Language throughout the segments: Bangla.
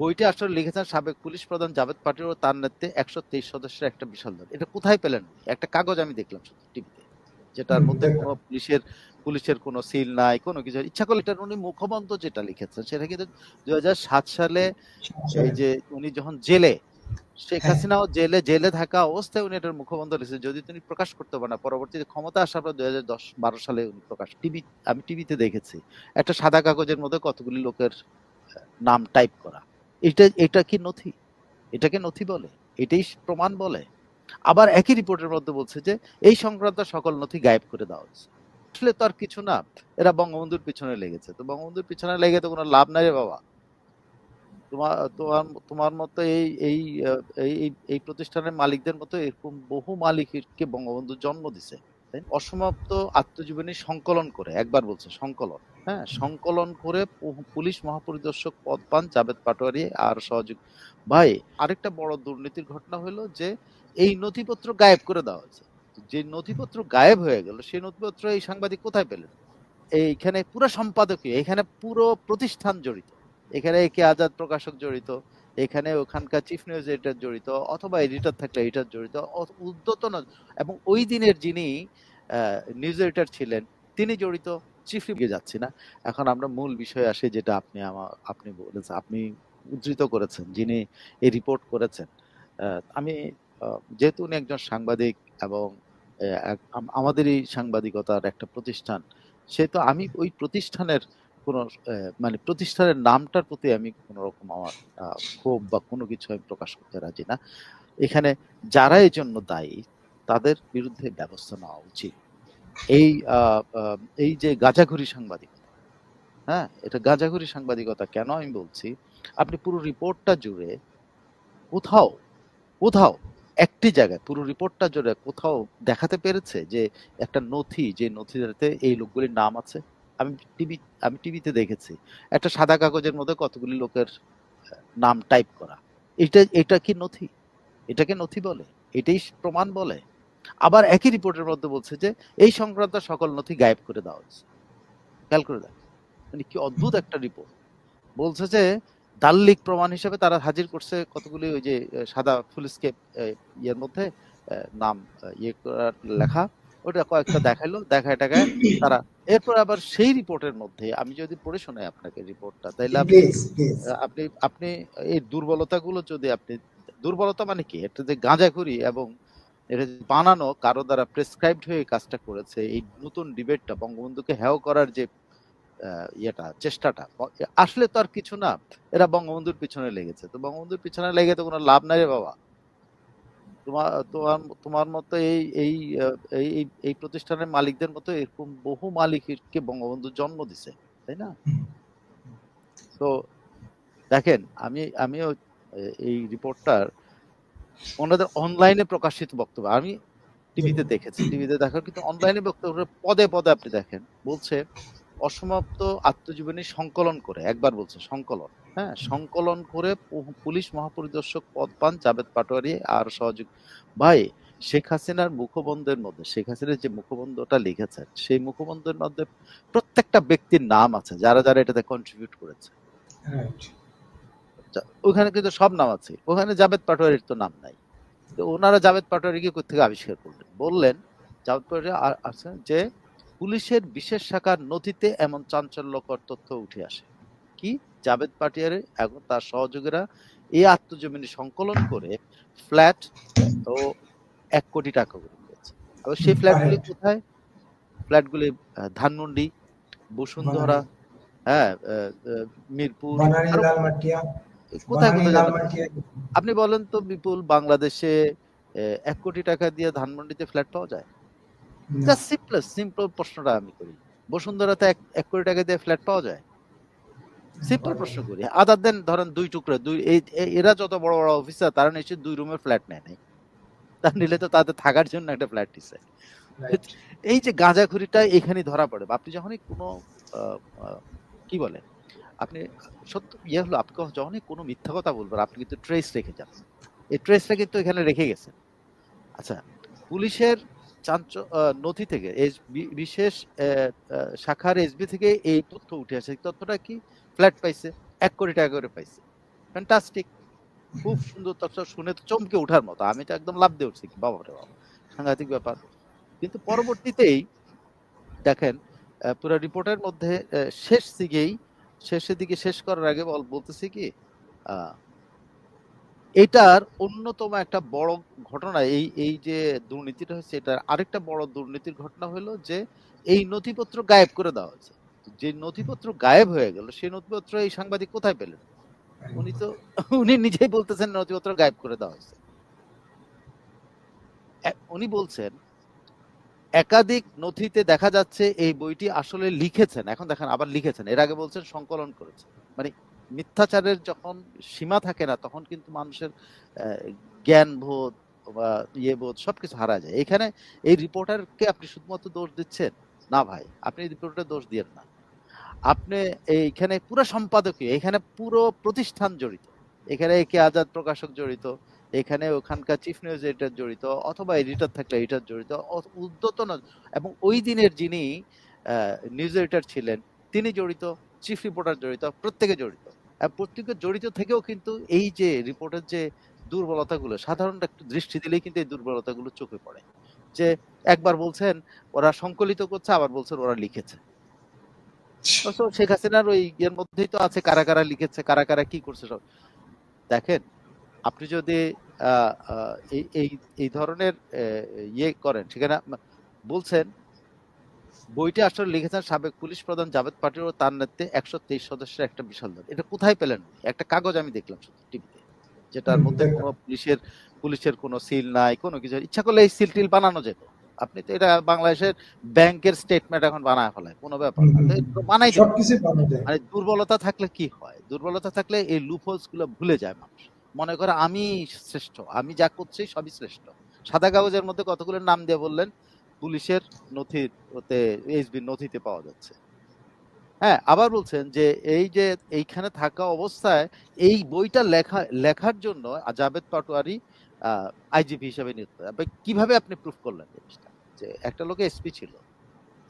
বইটা আসলে লিখেছেন সাবেক পুলিশ প্রধান জাভেদ পাটিল ও তার নেতৃত্বে 123 সদস্যের একটা বিশাল দল। এটা কোথায় পেলেন? একটা কাগজ আমি দেখলাম শুধু টিভিতে, যেটার মধ্যে দেখলাম। কোনো পুলিশের কোনো সিল নাই, কোনো কিছু। ইচ্ছা করলে এটার উনি মুখবন্ধ যেটা লিখেছেন সেটা কিন্তু 2007 সালে, এই যে উনি যখন জেলে, শেখ হ্যাঁ, হাসিনাও জেলে থাকা অবস্থায় উনি এটার মুখবন্ধ লিখেছেন, যদি তিনি প্রকাশ করতে পারেন না। পরবর্তীতে ক্ষমতা আসার পর 2010-12 সালে উনি প্রকাশ, আমি টিভিতে দেখেছি একটা সাদা কাগজের মধ্যে কতগুলি লোকের নাম টাইপ করা। এটা কি নথি? এটাকে নথি বলে? এটাই প্রমাণ বলে? আবার একই রিপোর্টের মধ্যে বলছে যে এই সংক্রান্ত সকল নথি গায়েব করে দেওয়া হয়েছে। আসলে তো আর কিছু না, এরা বঙ্গবন্ধুর পিছনে লেগেছে। তো বঙ্গবন্ধুর পিছনে লেগে তো কোনো লাভ নাই রে বাবা। তোমার তোমার তোমার মতো এই এই আহ, এই এই এই প্রতিষ্ঠানের মালিকদের মতো এরকম বহু মালিককে বঙ্গবন্ধু জন্ম দিছে, তাই না? অসমাপ্ত আত্মজীবনী সংকলন করে, একবার বলছে সংকলন, হ্যাঁ, সংকলন করে পুলিশ মহাপরিদর্শক পদ পান জাভেদ পাটোয়ারি আর সহযোগী। ভাই, আরেকটা বড় দুর্নীতির ঘটনা হলো যে এই নথিপত্র গায়েব করে দেওয়া হয়েছে। যে নথিপত্র গায়েব হয়ে গেল, সেই নথিপত্র এই সাংবাদিক কোথায় পেলেন? এইখানে পুরো সম্পাদকীয়, এখানে পুরো প্রতিষ্ঠান জড়িত, এখানে একে আজাদ প্রকাশক জড়িত, এখানে ওখানকার চিফ নিউজ এডিটর জড়িত, অথবা এডিটর থাকলে এডিটর জড়িত, উদ্যতন। এবং ওই দিনের যিনি নিউজ এডিটর ছিলেন তিনি জড়িত, চিফ যাচ্ছি না। এখন আমরা মূল বিষয়ে আসি, যেটা আপনি বলেছেন, আপনি উদ্ধৃত করেছেন, যিনি এই রিপোর্ট করেছেন। আমি যেহেতু উনি একজন সাংবাদিক এবং আমাদেরই সাংবাদিকতার একটা প্রতিষ্ঠান, সেহেতু আমি ওই প্রতিষ্ঠানের কোন মানে প্রতিষ্ঠানের নামটার প্রতি আমি কোন রকম আমার ক্ষোভ বা কোনো কিছু আমি প্রকাশ করতে রাজি না। এখানে যারা এই জন্য দায়ী তাদের বিরুদ্ধে ব্যবস্থা নেওয়া উচিত। এই এই যে গাঁজাখুরি সাংবাদিকতা, হ্যাঁ, এটা গাঁজাখুরি সাংবাদিকতা কেন আমি বলছি, আপনি পুরো রিপোর্টটা জুড়ে কোথাও কোথাও একটি জায়গায় পুরো রিপোর্টটা জুড়ে কোথাও দেখাতে পেরেছে যে একটা নথি, যে নথিতে এই লোকগুলির নাম আছে? আমি টিভি আমি টিভিতে দেখেছি একটা সাদা কাগজের মধ্যে কতগুলি লোকের নাম টাইপ করা। এটা কি নথি? এটাকে নথি বলে? এটাই প্রমাণ বলে? আবার একই রিপোর্টের মধ্যে বলছে যে এই সংক্রান্ত সকল নথি গায়েব করে দেওয়া হয়েছে। খেয়াল করে দেখ, মানে কি অদ্ভুত একটা রিপোর্ট। বলছে যে দালিলিক প্রমাণ হিসেবে তারা হাজির করছে কতগুলি ওই যে সাদা ফুলস্কেপ ইয়ের মধ্যে নাম ইয়ে করার লেখা, ওটা কয়েকটা দেখাইলো, দেখায় টাকায় তারা। এরপর আবার সেই রিপোর্টের মধ্যে আমি যদি পড়ে শোনাই আপনাকে রিপোর্টটা, তাইলে আপনি প্লিজ প্লিজ। আপনি আপনি এই দুর্বলতাগুলো যদি আপনি, দুর্বলতা মানে কি, এটা যে গাঁজাখুরি এবং এটা যে বানানো কারো দ্বারা প্রেসক্রাইবড হয়ে এই কাজটা করেছে, এই নতুন ডিবেটটা বঙ্গবন্ধুকে হেয় করার যে ইয়েটা, চেষ্টাটা, আসলে তো আর কিছু না, এরা বঙ্গবন্ধুর পিছনে লেগেছে। তো বঙ্গবন্ধুর পিছনে লেগে তো কোনো লাভ নাই রে বাবা। তোমার তোমার তোমার মতো এই এই আহ, এই এই এই প্রতিষ্ঠানের মালিকদের মতো এরকম বহু মালিককে বঙ্গবন্ধু জন্ম দিছে, তাই না? তো দেখেন, আমিও এই রিপোর্টটার ওনাদের অনলাইনে প্রকাশিত বক্তব্য আমি টিভিতে দেখেছি, টিভিতে দেখার, কিন্তু অনলাইনে বক্তব্য পদে পদে আপনি দেখেন বলছে অসমাপ্ত আত্মজীবনী সংকলন করে, একবার বলছে সংকলন, হ্যাঁ, সংকলন করে পুলিশ মহাপরিদর্শক পদ পান জাভেদ পাটোয়ারি আর সহযোগী। ভাই, শেখ হাসিনার মুখবন্ধের মধ্যে, শেখ হাসিনার যে মুখবন্ধটা লিখেছেন সেই মুখবন্ধের মধ্যে প্রত্যেকটা ব্যক্তির নাম আছে যারা যারা এটাতে কন্ট্রিবিউট করেছে। রাইট। ওখানে কিন্তু সব নাম আছে, ওখানে জাভেদ পাটোয়ারির তো নাম নাই। তো ওনারা জাভেদ পাটোয়ারিকে কোত্থেকে আবিষ্কার করলেন? বললেন জাভেদ পাটোয়ারি আছে যে পুলিশের বিশেষ শাখার নথিতে এমন চাঞ্চল্যকর তথ্য উঠে আসে কি, জাভেদ পাটিয়ারি এবং তার সহযোগীরা এই আত্মজীবনী সংকলন করে ফ্ল্যাট ও 1 কোটি টাকা করে পেয়েছে। আবার সেই ফ্ল্যাটগুলি কারেক্ট। কোথায়? ফ্ল্যাটগুলি ধানমন্ডি, বসুন্ধরা, বানানি, হ্যাঁ, মিরপুর, বানানি আরো লালমাটিয়া, কোথায় বানানি কোথায় যেন। লালমাটিয়া। আপনি বলেন তো বিপুল, বাংলাদেশে 1 কোটি টাকা দিয়ে ধানমন্ডিতে ফ্ল্যাট পাওয়া যায়? না। জাস্ট সিম্পল প্রশ্নটা আমি করি। বসুন্ধরাতে 1 কোটি টাকা দিয়ে ফ্ল্যাট পাওয়া যায়? সিম্পল প্রশ্ন করি। আদার দেন ধরেন 2 টুকরা, এরা যত বড় বড় অফিসার তারা নিশ্চয়ই 2 রুমের ফ্ল্যাট নেয় নাই। তার নিলে তো তাদের থাকার জন্য একটা ফ্ল্যাট দিছে। রাইট। এই যে গাঁজাখুরিটা এখানেই ধরা পড়ে। আপনি যখনই কোনো আহ, আহ, কি বলে, আপনি সত্য ইয়ে হলো, আপনি যখনই কোনো মিথ্যা কথা বলবেন আপনি কিন্তু ট্রেস রেখে যান। এই ট্রেসটা কিন্তু এখানে রেখে গেছেন। আচ্ছা, পুলিশের নথি থেকে বিশেষ শাখার এসবি থেকে এই তথ্য উঠে আসে। এই তথ্যটা কি? ফ্ল্যাট পাইছে, 1 কোটি টাকা করে পাইছে। ফ্যান্টাস্টিক, খুব সুন্দর তথ্য, শুনে তো চমকে ওঠার মতো। আমি তো একদম লাফ দিয়ে উঠছি, বাবা রে বাবা, সাংঘাতিক ব্যাপার। কিন্তু পরবর্তীতেই দেখেন পুরো রিপোর্টের মধ্যে শেষের দিকে শেষ করার আগে বলতেছি কি আহ, এটার অন্যতম একটা বড় ঘটনা, এই এই যে দুর্নীতিটা হচ্ছে, এটার আরেকটা বড় দুর্নীতির ঘটনা হলো যে এই নথিপত্র গায়েব করে দেওয়া হয়েছে। যে নথিপত্র গায়েব হয়ে গেল, সেই নথিপত্র এই সাংবাদিক কোথায় পেলেন? উনি তো উনি নিজেই বলতেছেন নথিপত্র গায়েব করে দেওয়া হয়েছে। উনি বলছেন একাধিক নথিতে দেখা যাচ্ছে এই বইটি আসলে লিখেছেন, এখন দেখেন আবার লিখেছেন, এর আগে বলছেন সংকলন করেছেন। মানে মিথ্যাচারের যখন সীমা থাকে না, তখন কিন্তু মানুষের জ্ঞান বোধ বা বোধ সবকিছু হারা যায়। এখানে এই রিপোর্টারকে আপনি শুধুমাত্র দোষ দিচ্ছেন না ভাই, আপনি রিপোর্টার দোষ দিয়েন না। আপনি এইখানে পুরো সম্পাদকীয়, এখানে পুরো প্রতিষ্ঠান জড়িত, এখানে একে আজাদ প্রকাশক জড়িত, এখানে ওখানকার চিফ নিউজ এডিটর জড়িত, অথবা এডিটর থাকলে এডিটর জড়িত, উদ্যতন, এবং ওই দিনের যিনি নিউজ এডিটর ছিলেন তিনি জড়িত, চিফ রিপোর্টার জড়িত, প্রত্যেকে জড়িত। প্রত্যেকে জড়িত থেকেও কিন্তু এই যে রিপোর্টের যে দুর্বলতাগুলো, সাধারণ একটু দৃষ্টি দিলেই কিন্তু এই দুর্বলতাগুলো চোখে পড়ে। যে একবার বলছেন ওরা সংকলিত করছে, আবার বলছেন ওরা লিখেছে। তো শেখ হাসিনার ওই ইয়ের মধ্যেই তো আছে কারা কারা লিখেছে, কারা কারা কি করছে সব। দেখেন আপনি যদি এই ধরনের ইয়ে করেন, সেখানে বলছেন বইটি আসলে লিখেছেন সাবেক পুলিশ প্রধান জাভেদ পাটিল ও তার নেতৃত্বে 123 সদস্যের একটা বিশাল দল। এটা কোথায় পেলেন? একটা কাগজ আমি দেখলাম শুধু টিভিতে, যেটার মধ্যে কোনো পুলিশের কোনো সিল নাই, কোনো কিছু। ইচ্ছা করলে এই সিল টিল বানানো যেত। আপনি তো এটা বাংলাদেশের ব্যাংকের স্টেটমেন্ট এখন বানায় ফেলায়, কোনো ব্যাপার না, তো বানাই দিন। মানে দুর্বলতা থাকলে কি হয়, দুর্বলতা থাকলে এই লুপহোলস গুলো ভুলে যায় মানুষ, মনে করে আমি শ্রেষ্ঠ, আমি যা করছি সবই শ্রেষ্ঠ। সাদা কাগজের মধ্যে কতগুলো নাম দিয়ে বললেন পুলিশের নথির ওতে, এসবির নথিতে পাওয়া যাচ্ছে। হ্যাঁ, আবার বলছেন যে এই যে এইখানে থাকা অবস্থায় এই বইটা লেখার জন্য জাভেদ পাটোয়ারি আইজিপি হিসেবে নিযুক্ত। কিভাবে আপনি প্রুফ করলেন জিনিসটা, যে একটা লোকে এসপি ছিল,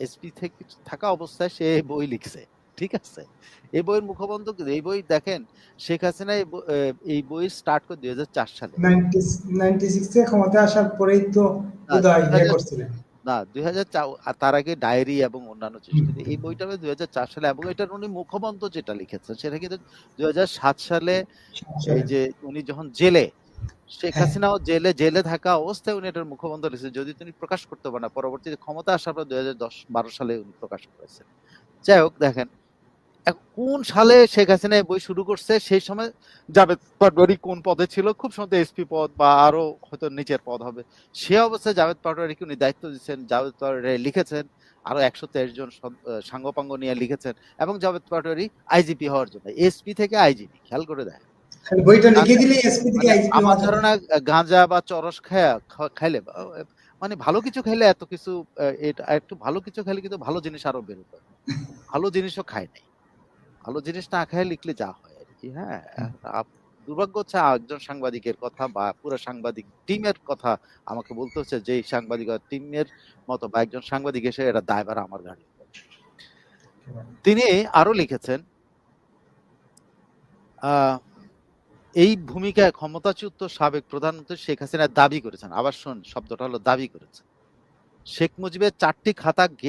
এসপি থেকে থাকা অবস্থায় সে বই লিখছে, ঠিক আছে? এই বইয়ের মুখবন্ধ, এই বই দেখেন শেখ হাসিনা এই বই স্টার্ট করে 2004 সালে। 96 ক্ষমতা আসার পরেই তো বোধহয় ইয়ে করছিলেন। না, 2004, তার আগে ডায়েরি এবং অন্যান্য জিনিস, কিন্তু এই বইটা 2004 সালে, এবং এটার উনি মুখবন্ধ যেটা লিখেছেন সেটা কিন্তু 2007 সালে। এই যে উনি যখন জেলে, শেখ হাসিনাও জেলে থাকা অবস্থায় উনি এটার মুখবন্ধ লিখেছেন, যদি তিনি প্রকাশ করতে পারেন না, পরবর্তীতে ক্ষমতা আসার পর 2010-12 সালে উনি প্রকাশ করেছেন। যাই হোক, দেখেন কোন সালে শেখ হাসিনা বই শুরু করছে, সেই সময় জাভেদ পাটোয়ারি কোন পদে ছিল, খুব সম্ভবত এসপি পদ বা আরো হয়তো নিচের পদ হবে। সে অবস্থায় জাভেদ পাটোয়ারিকে উনি দায়িত্ব দিচ্ছেন, জাভেদ পাটোয়ারি লিখেছেন, আরো 123 জন সাঙ্গপাঙ্গ নিয়ে লিখেছেন, এবং জাভেদ পাটোয়ারি আইজিপি হওয়ার জন্য, এসপি থেকে আইজিপি, খেয়াল করে দেখেন। বইটা লিখে দিলে এসপি থেকে মানে আইজিপি আমার হওয়া ধারণা গাঁজা বা চরস খাইলে, মানে ভালো কিছু খাইলে এত কিছু, এটা একটু ভালো কিছু খাইলে কিন্তু ভালো জিনিস আরো বেরোতো। ভালো জিনিসও খায় নাই, ভালো জিনিস না খায় লিখলে যা হয় আর কি। হ্যাঁ, দুর্ভাগ্য হচ্ছে একজন সাংবাদিকের কথা বা পুরো সাংবাদিক টিমের কথা আমাকে বলতে হচ্ছে, যে সাংবাদিক টিমের মতো বা একজন সাংবাদিক এসে এটা দায়ভার আমার ঘাড়ে। তিনি আরো লিখেছেন এই ভূমিকায় ক্ষমতাচ্যুত সাবেক প্রধানমন্ত্রী শেখ হাসিনা দাবি করেছেন, আবার শোন শব্দটা হলো দাবি করেছেন, শেখ মুজিবের 4টি খাতা